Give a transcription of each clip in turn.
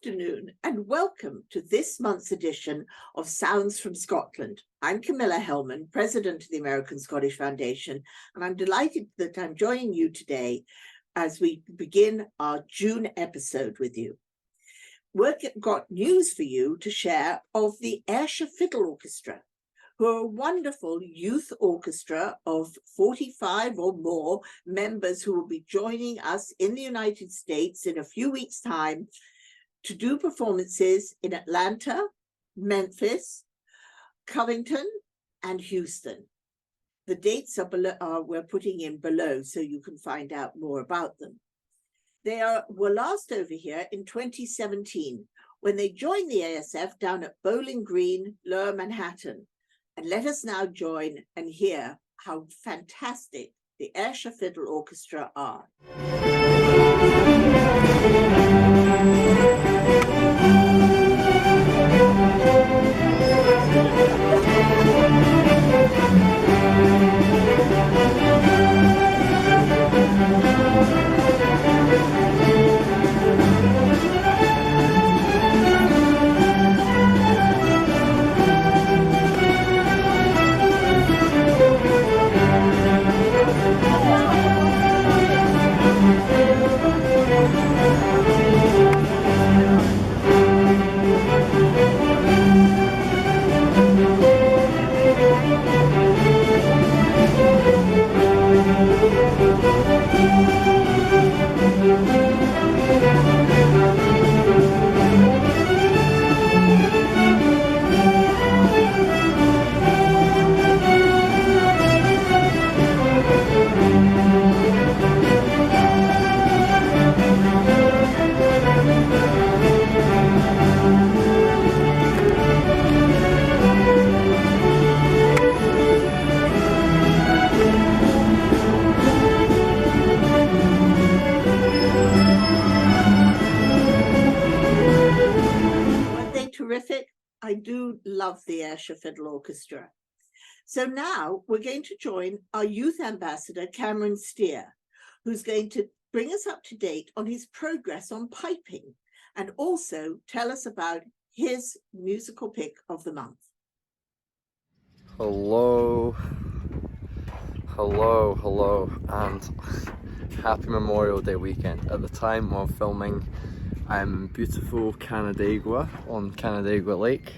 afternoon and welcome to this month's edition of Sounds from Scotland. I'm Camilla Hellman, President of the American Scottish Foundation, and I'm delighted that I'm joining you today as we begin our June episode with you. We've got news for you to share of the Ayrshire Fiddle Orchestra, who are a wonderful youth orchestra of 45 or more members who will be joining us in the United States in a few weeks' time to do performances in Atlanta, Memphis, Covington, and Houston. The dates are below, we're putting in below so you can find out more about them. They were last over here in 2017 when they joined the ASF down at Bowling Green, Lower Manhattan. And let us now join and hear how fantastic the Ayrshire Fiddle Orchestra are. Terrific. I do love the Ayrshire Fiddle Orchestra. So now we're going to join our youth ambassador, Cameron Steer, who's going to bring us up to date on his progress on piping and also tell us about his musical pick of the month. Hello, and happy Memorial Day weekend. At the time of filming, I'm in beautiful Canandaigua on Canandaigua Lake.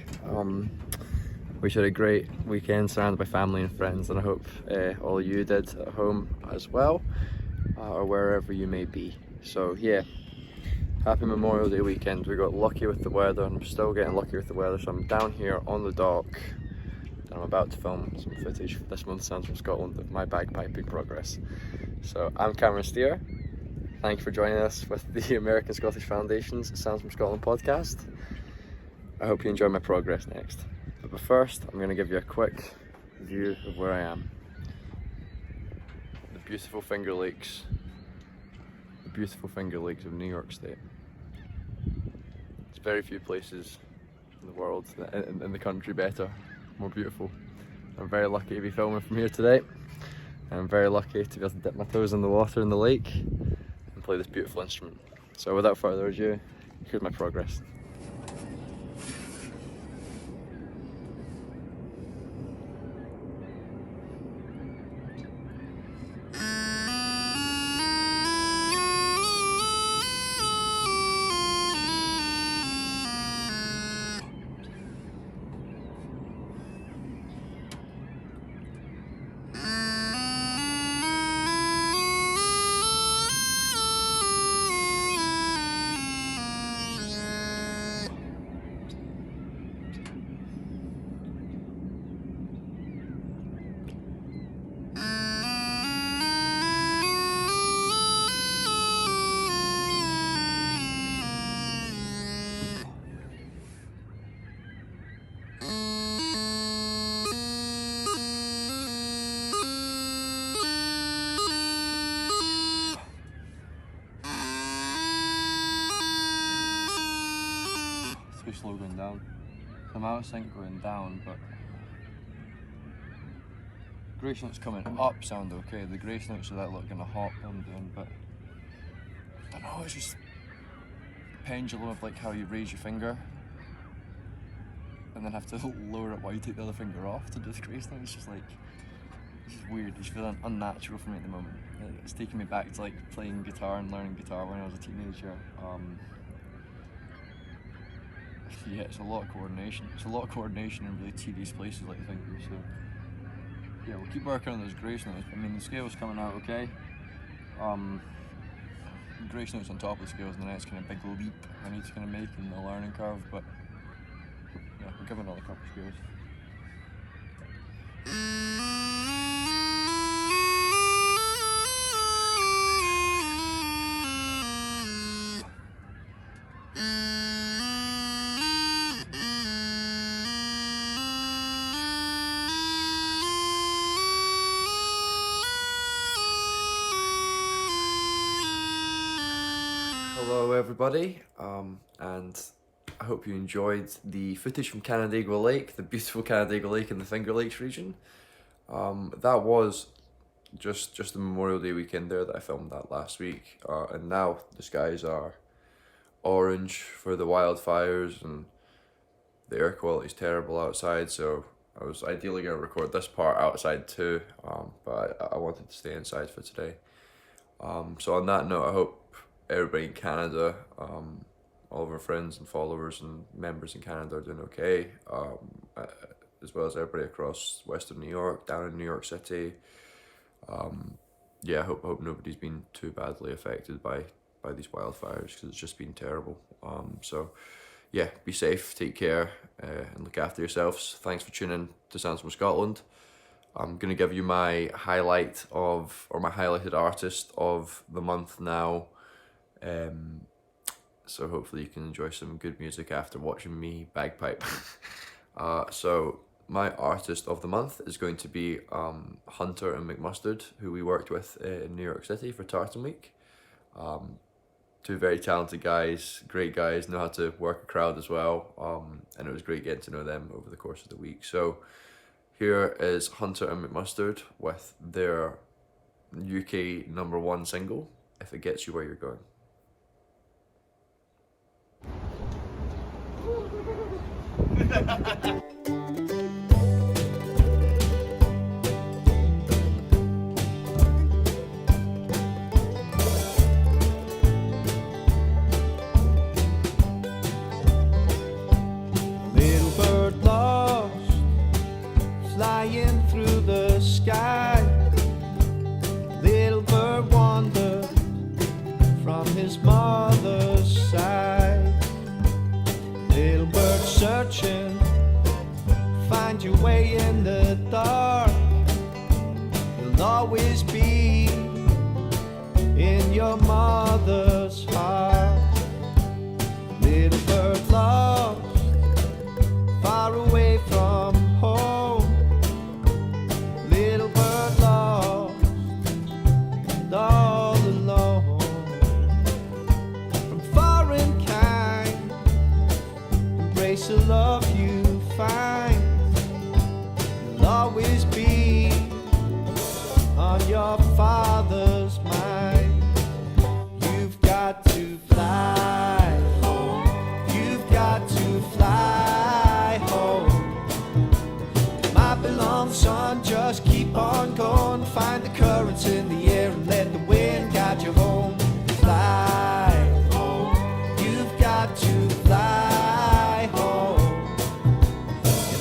We had a great weekend surrounded by family and friends, and I hope all of you did at home as well, or wherever you may be. So yeah, happy Memorial Day weekend. We got lucky with the weather, and I'm still getting lucky with the weather, so I'm down here on the dock and I'm about to film some footage for this month's Sounds from Scotland of my bagpiping progress. So I'm Cameron Steer. Thank you for joining us with the American Scottish Foundation's Sounds from Scotland podcast. I hope you enjoy my progress next. But first, I'm going to give you a quick view of where I am. The beautiful Finger Lakes. The beautiful Finger Lakes of New York State. There's very few places in the world, in the country better, more beautiful. I'm very lucky to be filming from here today. I'm very lucky to be able to dip my toes in the water in the lake and play this beautiful instrument. So without further ado, here's my progress. Too slow going down. So I'm out of sync going down, but grace notes coming up sound okay. The grace notes are that look kind of hop I'm doing, but I don't know, it's just pendulum of like how you raise your finger and then have to lower it while you take the other finger off to do the grace note. It's just like, it's just weird. It's feeling unnatural for me at the moment. It's taking me back to like playing guitar and learning guitar when I was a teenager. Yeah, it's a lot of coordination. It's a lot of coordination in really tedious places like the fingers. So yeah, we'll keep working on those grace notes. I mean, the scale's coming out okay. Grace notes on top of the scales, and the next kind of big leap I need to kind of make in the learning curve. But yeah, we'll give it another couple of scales. Hello everybody, and I hope you enjoyed the footage from Canandaigua Lake, the beautiful Canandaigua Lake in the Finger Lakes region. That was just the Memorial Day weekend there that I filmed that last week, and now the skies are orange for the wildfires and the air quality is terrible outside, so I was ideally going to record this part outside too, but I wanted to stay inside for today. So on that note, I hope everybody in Canada, all of our friends and followers and members in Canada are doing okay, as well as everybody across Western New York, down in New York City. Yeah, I hope nobody's been too badly affected by these wildfires, because it's just been terrible. So yeah, be safe, take care, and look after yourselves. Thanks for tuning in to Sounds from Scotland. I'm going to give you my highlight of, or my highlighted artist of the month now. So hopefully you can enjoy some good music after watching me bagpipe. So my artist of the month is going to be Hunter and McMustard, who we worked with in New York City for Tartan Week. Two very talented guys, great guys, know how to work a crowd as well, and it was great getting to know them over the course of the week. So here is Hunter and McMustard with their UK #1 single, If It Gets You Where You're Going. Little bird lost, flying through the sky. Little bird wandered from his mother's side. Little bird searching, find your way in the dark. You'll always be in your mother's heart. Little bird lost, far away from home. Little bird lost, and all alone. From foreign kind, embrace the love you find. You'll always be on your father's mind. You've got to fly home. You've got to fly home. My beloved son, just keep on going. Find the currents in the air and let the wind guide you home. Fly home. You've got to fly home.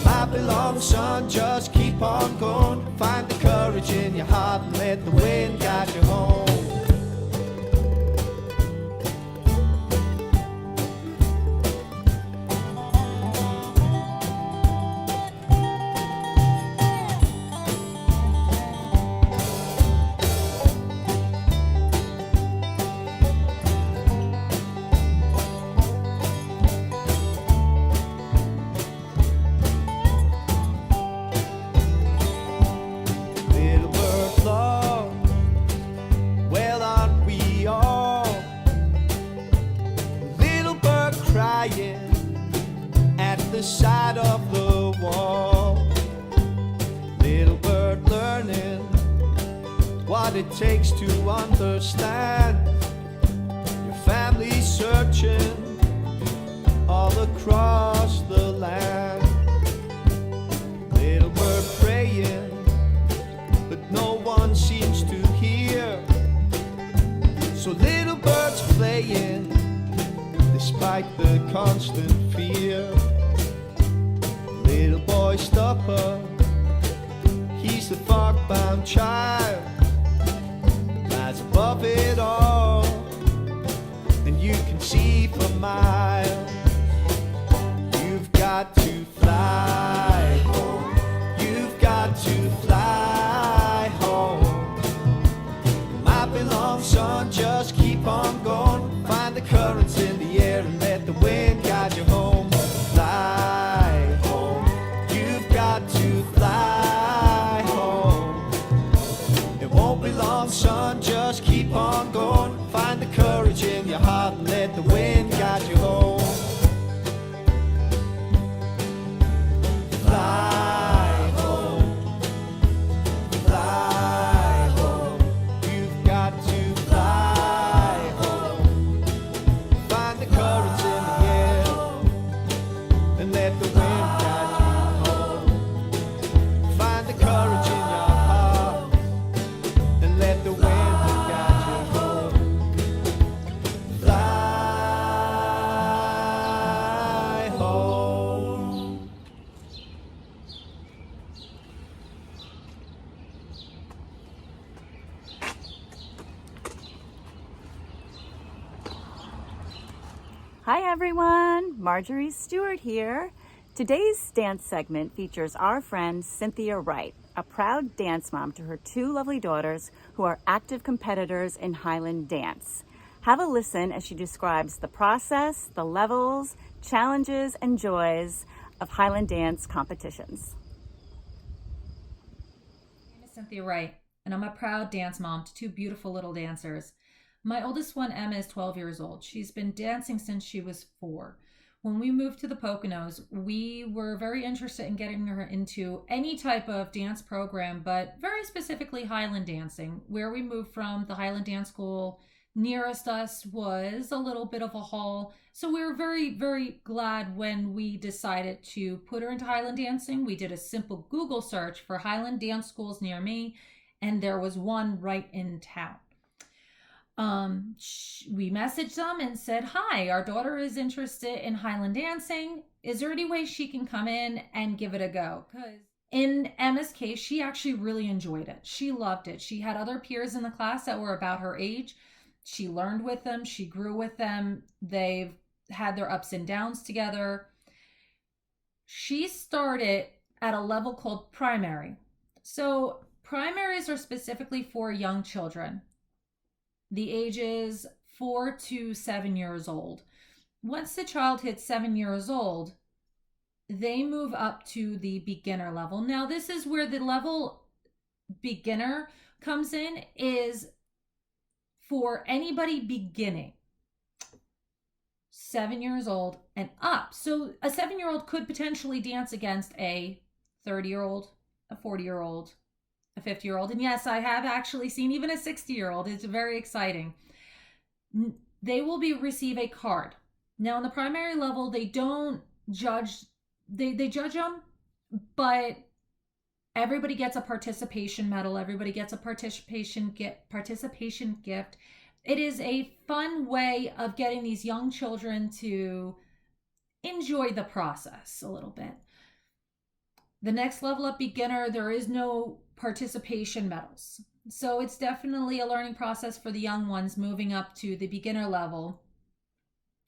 My beloved son, just keep on going. Find the courage in your heart and let the wind guide you home. Little bird lost, well aren't we all? Little bird crying at the side of the wall. Little bird learning what it takes to understand. Your family searching So little birds playing despite the constant fear. Little boy stopper, he's the fog-bound child, lies above it all, and you can see for miles. You've got to fly home, you've got to fly home. My beloved son, just keep on going, find the currents in the air and let the wind guide you home. Fly home, you've got to fly home. It won't be long, son, just keep on going, find the courage in your heart and let the wind guide you home. Fly home, fly home, you've got to fly home. Find the currents in the air and let the wind guide you home. Find the courage in your heart and let the wind guide you home. Fly home. Hi everyone, Marjorie Stewart here. Today's dance segment features our friend Cynthia Wright, a proud dance mom to her two lovely daughters who are active competitors in Highland dance. Have a listen as she describes the process, the levels, challenges, and joys of Highland dance competitions. My name is Cynthia Wright, and I'm a proud dance mom to two beautiful little dancers. My oldest one, Emma, is 12 years old. She's been dancing since she was 4. When we moved to the Poconos, we were very interested in getting her into any type of dance program, but very specifically Highland dancing. Where we moved from, the Highland Dance School nearest us was a little bit of a haul. So we were very, very glad when we decided to put her into Highland dancing. We did a simple Google search for Highland dance schools near me, and there was one right in town. We messaged them and said, hi, our daughter is interested in Highland dancing. Is there any way she can come in and give it a go? Because in Emma's case, she actually really enjoyed it. She loved it. She had other peers in the class that were about her age. She learned with them. She grew with them. They've had their ups and downs together. She started at a level called primary. So primaries are specifically for young children. The ages 4 to 7 years old. Once the child hits 7 years old, they move up to the beginner level. Now, this is where the level beginner comes in, is for anybody beginning 7 years old and up. So a 7-year-old could potentially dance against a 30-year-old, a 40-year-old, a 50-year-old. And yes, I have actually seen even a 60-year-old. It's very exciting. They will receive a card. Now, on the primary level, they don't judge, they judge them, but everybody gets a participation medal. Everybody gets a participation gift. It is a fun way of getting these young children to enjoy the process a little bit. The next level up, beginner, there is no participation medals. So it's definitely a learning process for the young ones moving up to the beginner level,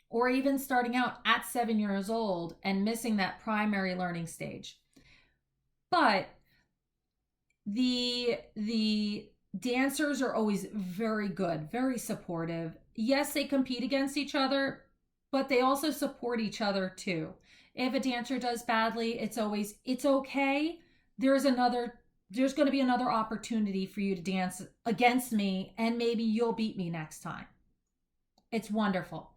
or even starting out at 7 years old and missing that primary learning stage. But the dancers are always very good, very supportive. Yes, they compete against each other, but they also support each other too. If a dancer does badly, it's okay. There's going to be another opportunity for you to dance against me, and maybe you'll beat me next time. It's wonderful.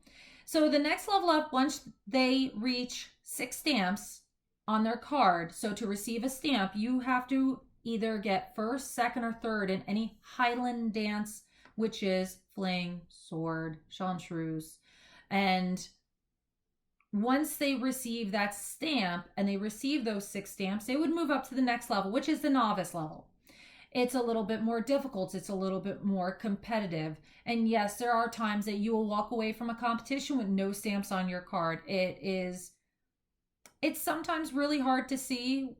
So the next level up, once they reach 6 stamps on their card, so to receive a stamp, you have to either get first, second, or third in any Highland dance, which is fling, sword, chanteuse. And once they receive that stamp and they receive those 6 stamps, they would move up to the next level, which is the novice level. it's a little bit more difficult. It's a little bit more competitive. And yes, there are times that you will walk away from a competition with no stamps on your card. It's sometimes really hard to see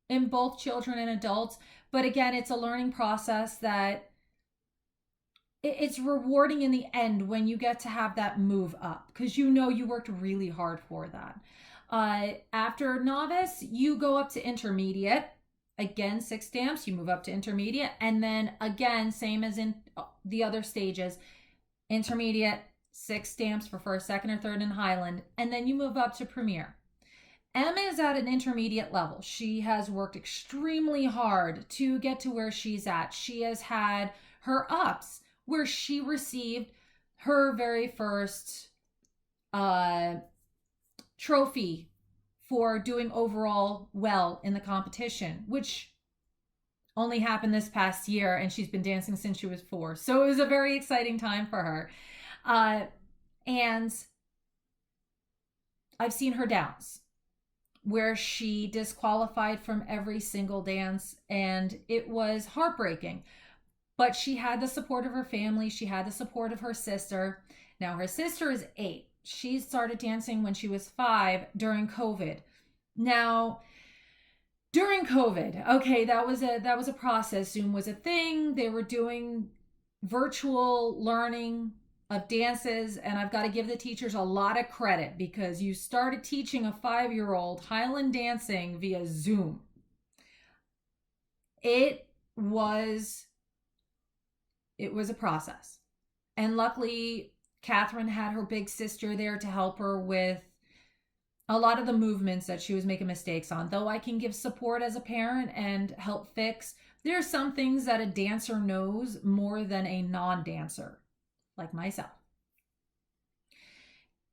in both children and adults. But again, it's a learning process that it's rewarding in the end when you get to have that move up, because you know you worked really hard for that. After novice, you go up to intermediate. Again, 6 stamps, you move up to intermediate. And then again, same as in the other stages, intermediate, 6 stamps for first, second, or third in Highland. And then you move up to premier. Emma is at an intermediate level. She has worked extremely hard to get to where she's at. She has had her ups where she received her very first trophy for doing overall well in the competition, which only happened this past year, and she's been dancing since she was 4. So it was a very exciting time for her. And I've seen her downs where she disqualified from every single dance, and it was heartbreaking. But she had the support of her family. She had the support of her sister. Now her sister is 8. She started dancing when she was 5 during COVID. Now, during COVID, okay, that was a process. Zoom was a thing. They were doing virtual learning of dances, and I've got to give the teachers a lot of credit, because you started teaching a 5-year-old Highland dancing via Zoom. It was a process. And luckily, Catherine had her big sister there to help her with a lot of the movements that she was making mistakes on. Though I can give support as a parent and help fix, there are some things that a dancer knows more than a non-dancer, like myself.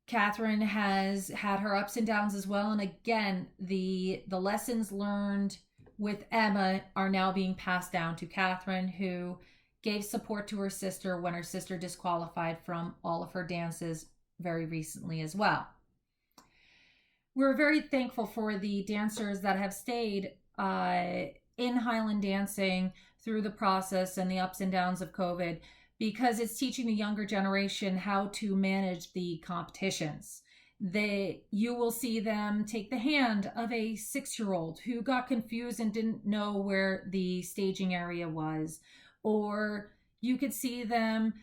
Catherine has had her ups and downs as well. And again, the lessons learned with Emma are now being passed down to Catherine, who gave support to her sister when her sister disqualified from all of her dances very recently as well. We're very thankful for the dancers that have stayed in Highland dancing through the process and the ups and downs of COVID, because it's teaching the younger generation how to manage the competitions. You will see them take the hand of a 6-year-old who got confused and didn't know where the staging area was. Or you could see them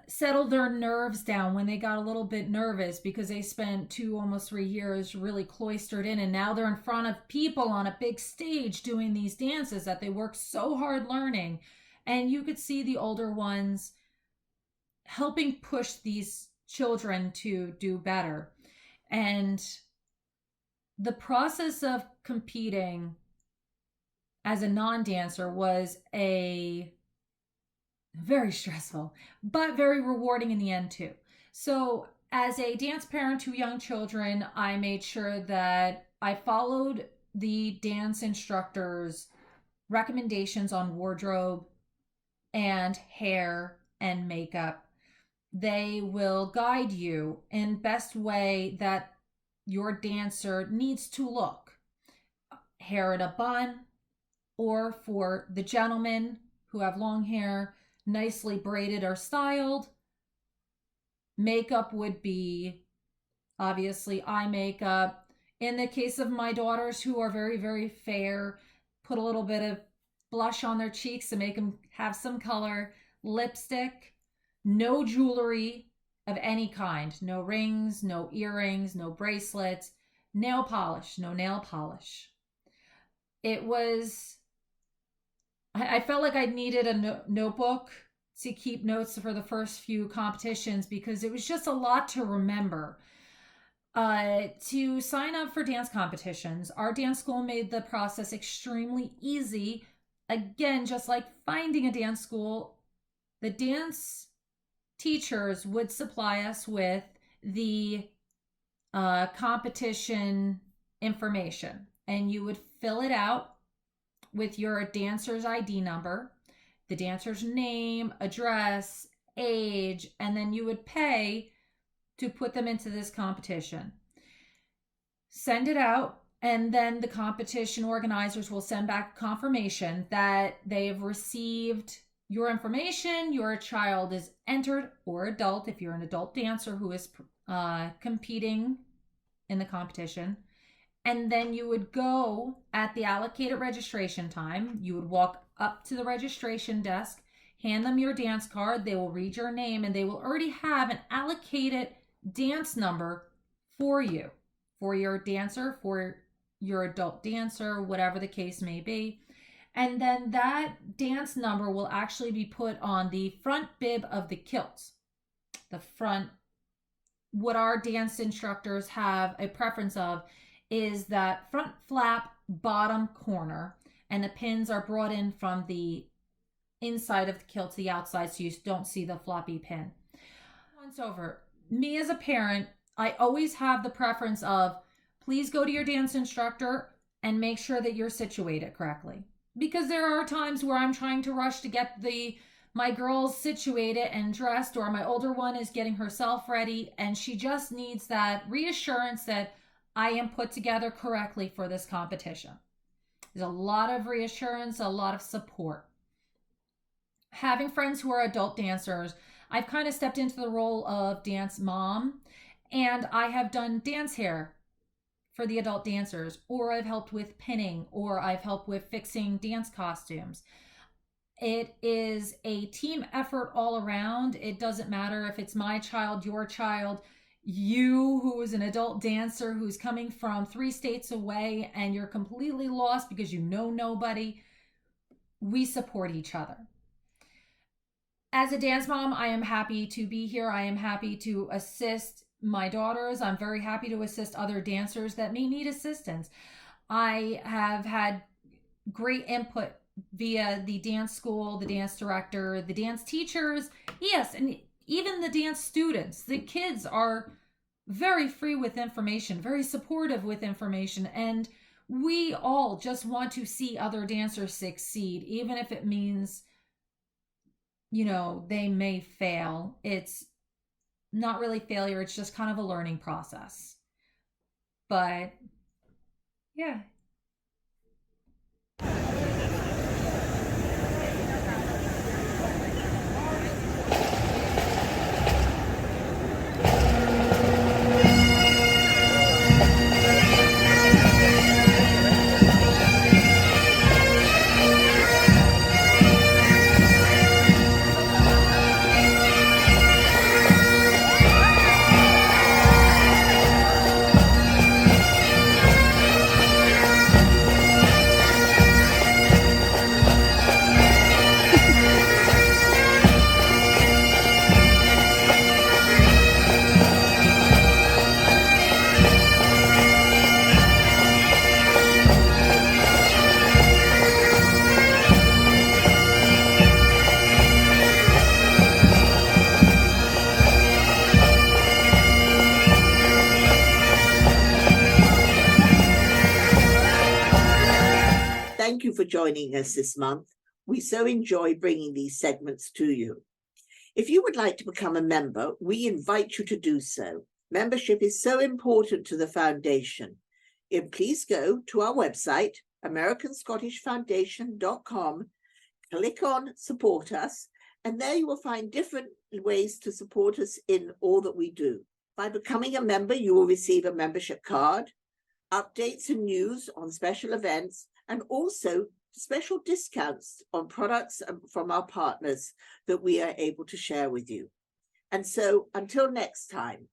settle their nerves down when they got a little bit nervous because they spent 2, almost 3 years really cloistered in, and now they're in front of people on a big stage doing these dances that they worked so hard learning. And you could see the older ones helping push these children to do better. And the process of competing as a non-dancer was a very stressful, but very rewarding in the end too. So as a dance parent to young children, I made sure that I followed the dance instructor's recommendations on wardrobe and hair and makeup. They will guide you in best way that your dancer needs to look. Hair in a bun, or for the gentlemen who have long hair, nicely braided or styled. Makeup would be obviously eye makeup. In the case of my daughters, who are very, very fair, put a little bit of blush on their cheeks to make them have some color. Lipstick, no jewelry of any kind. No rings, no earrings, no bracelets. Nail polish, no nail polish. It was, I felt like I needed a notebook to keep notes for the first few competitions, because it was just a lot to remember. To sign up for dance competitions, our dance school made the process extremely easy. Again, just like finding a dance school, the dance teachers would supply us with the competition information, and you would fill it out with your dancer's ID number, the dancer's name, address, age, and then you would pay to put them into this competition. Send it out, And then the competition organizers will send back confirmation that they have received your information, your child is entered, or adult, if you're an adult dancer who is competing in the competition. And then you would go at the allocated registration time. You would walk up to the registration desk, hand them your dance card. They will read your name, and they will already have an allocated dance number for you, for your dancer, for your adult dancer, whatever the case may be. And then that dance number will actually be put on the front bib of the kilt. The front, what our dance instructors have a preference of is that front flap bottom corner, and the pins are brought in from the inside of the kilt to the outside, so you don't see the floppy pin. Once over, me as a parent, I always have the preference of, please go to your dance instructor and make sure that you're situated correctly. Because there are times where I'm trying to rush to get my girls situated and dressed, or my older one is getting herself ready, and she just needs that reassurance that I am put together correctly for this competition. There's a lot of reassurance, a lot of support. Having friends who are adult dancers, I've kind of stepped into the role of dance mom, and I have done dance hair for the adult dancers, or I've helped with pinning, or I've helped with fixing dance costumes. It is a team effort all around. It doesn't matter if it's my child, your child, you who is an adult dancer who's coming from 3 states away and you're completely lost because you know nobody. We support each other. As a dance mom, I am happy to be here. I am happy to assist my daughters. I'm very happy to assist other dancers that may need assistance. I have had great input via the dance school, the dance director, the dance teachers, yes, and even the dance students. The kids are very free with information, very supportive with information, and we all just want to see other dancers succeed, even if it means, you know, they may fail. It's not really failure, it's just kind of a learning process. But yeah. Thank you for joining us this month. We so enjoy bringing these segments to you. If you would like to become a member, we invite you to do so. Membership is so important to the foundation. Please go to our website, americanscottishfoundation.com, click on Support Us, and there you will find different ways to support us in all that we do. By becoming a member, you will receive a membership card, updates and news on special events, and also special discounts on products from our partners that we are able to share with you. And so until next time,